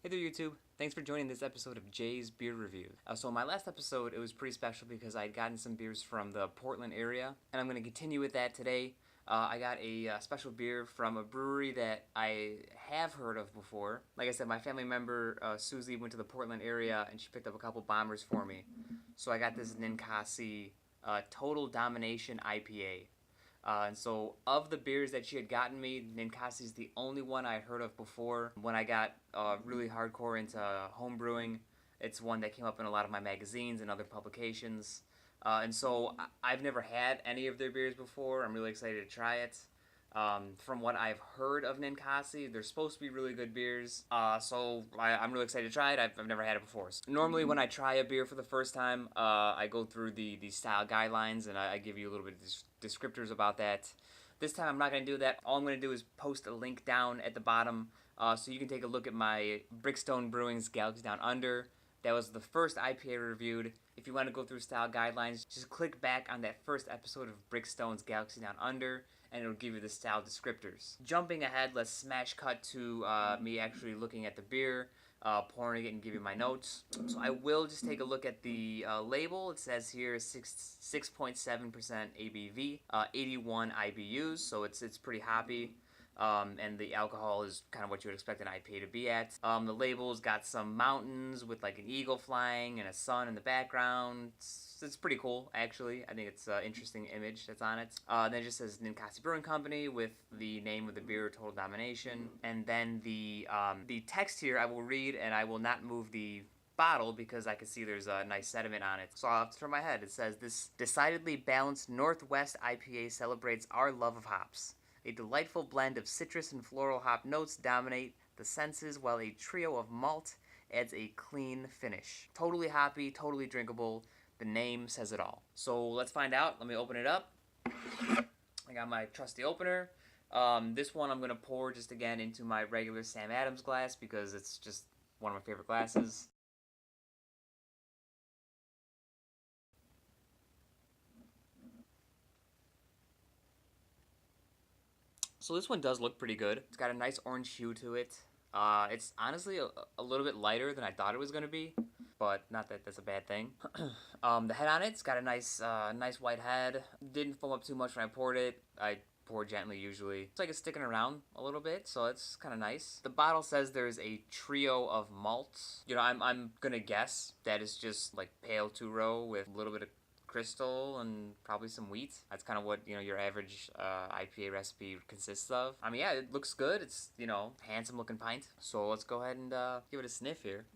Hey there YouTube, thanks for joining this episode of Jay's Beer Review. So in my last episode, it was pretty special because I had gotten some beers from the Portland area, and I'm going to continue with that today. I got a special beer from a brewery that I have heard of before. Like I said, my family member Susie went to the Portland area and she picked up a couple bombers for me. So I got this Ninkasi Total Domination IPA. And so, of the beers that she had gotten me, Ninkasi is the only one I had heard of before. When I got really hardcore into home brewing, it's one that came up in a lot of my magazines and other publications. And so, I've never had any of their beers before. I'm really excited to try it. From what I've heard of Ninkasi, they're supposed to be really good beers. So I'm really excited to try it. I've never had it before. So normally when I try a beer for the first time, I go through the style guidelines and I give you a little bit of descriptors about that. This time I'm not going to do that. All I'm going to do is post a link down at the bottom so you can take a look at my Brickstone Brewing's Galaxy Down Under. That was the first IPA reviewed. If you want to go through style guidelines, just click back on that first episode of Brickstone's Galaxy Down Under, and it'll give you the style descriptors. Jumping ahead, let's smash cut to me actually looking at the beer, pouring it, and giving my notes. So I will just take a look at the label. It says here 6.7% ABV, 81 IBUs, so it's pretty hoppy. And the alcohol is kind of what you would expect an IPA to be at. The label's got some mountains with like an eagle flying and a sun in the background. It's pretty cool, actually. I think it's an interesting image that's on it. Then it just says Ninkasi Brewing Company with the name of the beer, Total Domination. And then the text here I will read, and I will not move the bottle because I can see there's a nice sediment on it. So I'll have to turn my head. It says, "This decidedly balanced Northwest IPA celebrates our love of hops. A delightful blend of citrus and floral hop notes dominate the senses, while a trio of malt adds a clean finish. Totally hoppy, totally drinkable. The name says it all." So let's find out. Let me open it up. I got my trusty opener. This one I'm going to pour just again into my regular Sam Adams glass because it's just one of my favorite glasses. So this one does look pretty good. It's got a nice orange hue to it. It's honestly a little bit lighter than I thought it was going to be, but not that that's a bad thing. The head on it's got a nice white head. Didn't foam up too much when I poured it. I pour gently usually. It's like it's sticking around a little bit, so it's kind of nice. The bottle says there's a trio of malts. You know, I'm gonna guess that it's just like pale two-row with a little bit of crystal and probably some wheat. That's kind of what, you know, your average IPA recipe consists of. I mean, yeah, it looks good. It's, you know, handsome looking pint. So let's go ahead and give it a sniff here.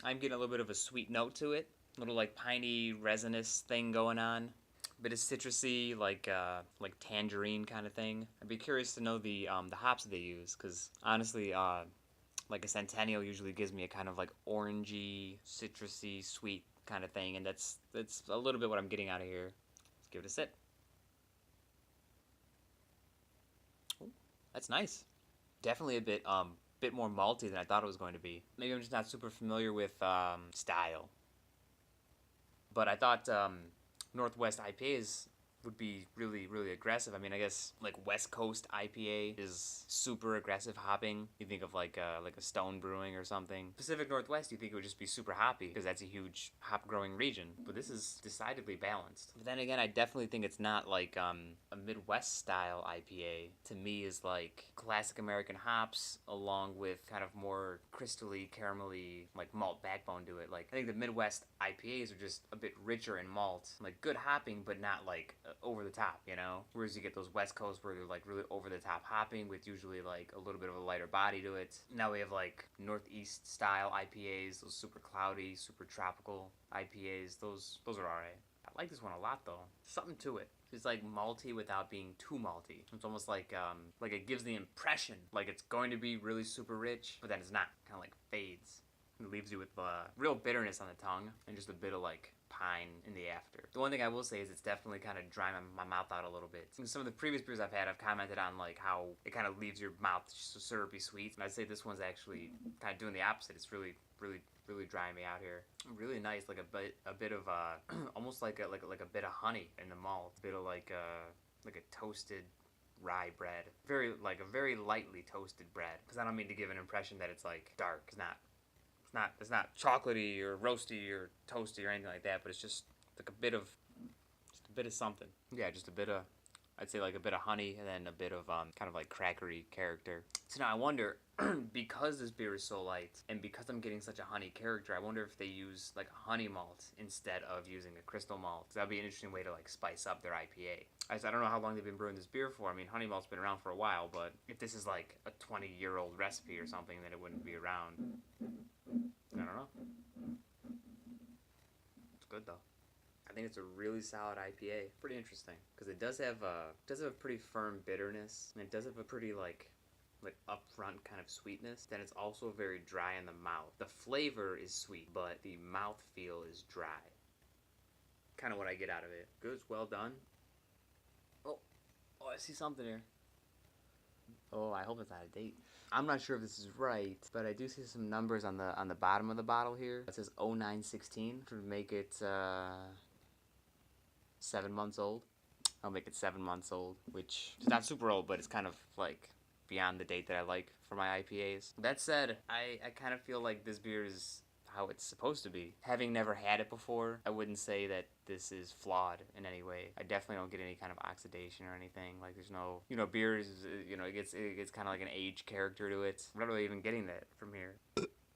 I'm getting a little bit of a sweet note to it. A little like piney resinous thing going on. A bit of citrusy, like tangerine kind of thing. I'd be curious to know the hops that they use, because honestly, like a Centennial usually gives me a kind of like orangey, citrusy, sweet kind of thing, and that's a little bit what I'm getting out of here. Let's give it a sip. Ooh, that's nice. Definitely a bit more malty than I thought it was going to be. Maybe I'm just not super familiar with style, but I thought Northwest IPAs would be really aggressive. I mean, I guess like West Coast IPA is super aggressive hopping. You think of like a Stone Brewing or something. Pacific Northwest, you think it would just be super hoppy because that's a huge hop growing region. But this is decidedly balanced. But then again, I definitely think it's not like a Midwest style IPA. To me, is like classic American hops along with kind of more crystally, caramelly, like malt backbone to it. Like I think the Midwest IPAs are just a bit richer in malt, like good hopping, but not like over the top, you know? Whereas you get those West Coast where they're like really over the top hopping with usually like a little bit of a lighter body to it. Now we have like Northeast style IPAs, those super cloudy, super tropical IPAs. Those are alright. I like this one a lot though. Something to it. It's like malty without being too malty. It's almost like it gives the impression like it's going to be really super rich, but then it's not. Kind of like fades. It leaves you with real bitterness on the tongue and just a bit of like pine in the after. The one thing I will say is it's definitely kind of drying my mouth out a little bit. Some of the previous beers I've had, I've commented on like how it kind of leaves your mouth just syrupy sweet, and I'd say this one's actually kind of doing the opposite. It's really drying me out here. Really nice, like a bit of almost like a bit of honey in the malt, a bit of like a toasted rye bread. Very, like a very lightly toasted bread. Because I don't mean to give an impression that it's like dark. It's not chocolatey or roasty or toasty or anything like that, but it's just like a bit of something. Yeah, just a bit of, I'd say like a bit of honey and then a bit of kind of like crackery character. So now I wonder, because this beer is so light and because I'm getting such a honey character, I wonder if they use like a honey malt instead of using a crystal malt. That'd be an interesting way to like spice up their IPA. I don't know how long they've been brewing this beer for. I mean, honey malt's been around for a while, but if this is like a 20-year-old recipe or something, then it wouldn't be around. I don't know. It's good though. I think it's a really solid IPA. Pretty interesting because it does have a pretty firm bitterness, and it does have a pretty like upfront kind of sweetness. Then it's also very dry in the mouth. The flavor is sweet, but the mouthfeel is dry. Kind of what I get out of it. Good, well done. Oh, I see something here. Oh, I hope it's out of date. I'm not sure if this is right, but I do see some numbers on the bottom of the bottle here. It says 0916, which would make it 7 months old. I'll make it 7 months old, which is not super old, but it's kind of like beyond the date that I like for my IPAs. That said, I kind of feel like this beer is how it's supposed to be. Having never had it before, I wouldn't say that this is flawed in any way. I definitely don't get any kind of oxidation or anything. Like there's no, beers, it gets kind of like an age character to it. I'm not really even getting that from here.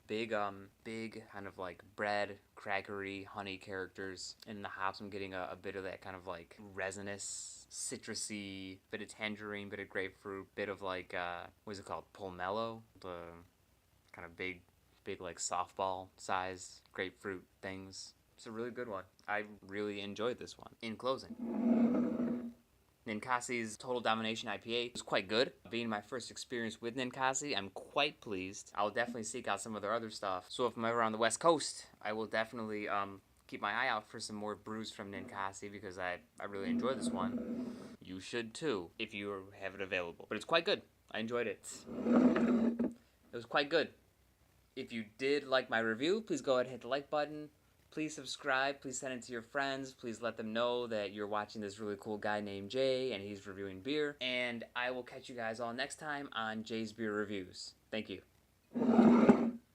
Big kind of like bread, crackery, honey characters. And in the hops, I'm getting a bit of that kind of like resinous, citrusy, bit of tangerine, bit of grapefruit, bit of like, what is it called? Pomelo? The kind of big like softball size grapefruit things. It's a really good one. I really enjoyed this one. In closing, Ninkasi's Total Domination IPA was quite good. Being my first experience with Ninkasi, I'm quite pleased. I'll definitely seek out some of their other stuff. So if I'm ever on the West Coast, I will definitely keep my eye out for some more brews from Ninkasi because I really enjoyed this one. You should too, if you have it available. But it's quite good. I enjoyed it. It was quite good. If you did like my review, please go ahead and hit the like button. Please subscribe. Please send it to your friends. Please let them know that you're watching this really cool guy named Jay and he's reviewing beer. And I will catch you guys all next time on Jay's Beer Reviews. Thank you.